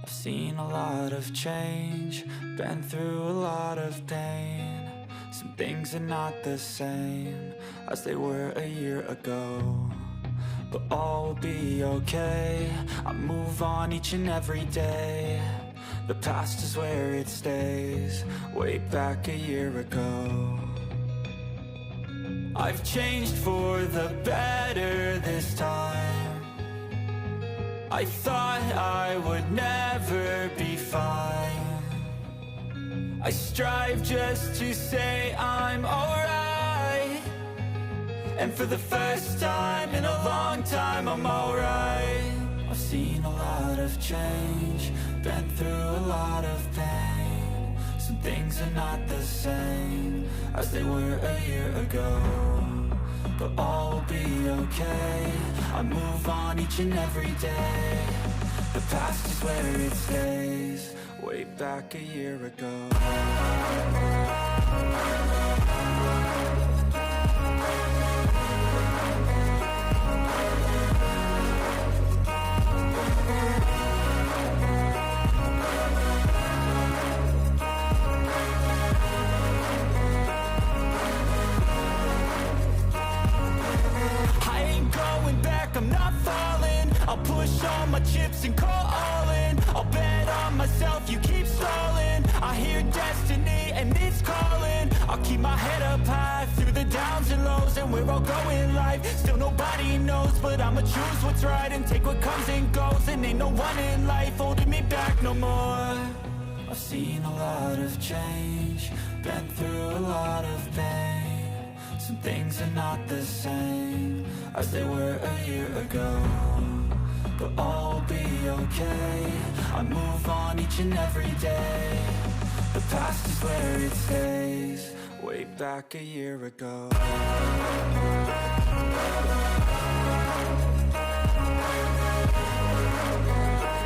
I've seen a lot of change, been through a lot of pain. Some things are not the same as they were a year ago, but all will be okay. I move on each and every day. The past is where it stays, way back a year ago. I've changed for the better this time. I thought I would never be fine. I strive just to say I'm alright, and for the first time in a long time I'm alright. I've seen a lot of change, been through a lot of pain. Some things are not the same as they were a year ago, but all will be okay. I move on each and every day. The past is where it stays, way back a year ago. I'm not falling, I'll push all my chips and call all in. I'll bet on myself, you keep stalling. I hear destiny and it's calling. I'll keep my head up high through the downs and lows, and we're all going live. Still nobody knows, but I'ma choose what's right and take what comes and goes. And ain't no one in life holding me back no more. I've seen a lot of change, been through a lot of pain. Some things are not the same as they were a year ago, but all will be okay. I move on each and every day. The past is where it stays, way back a year ago.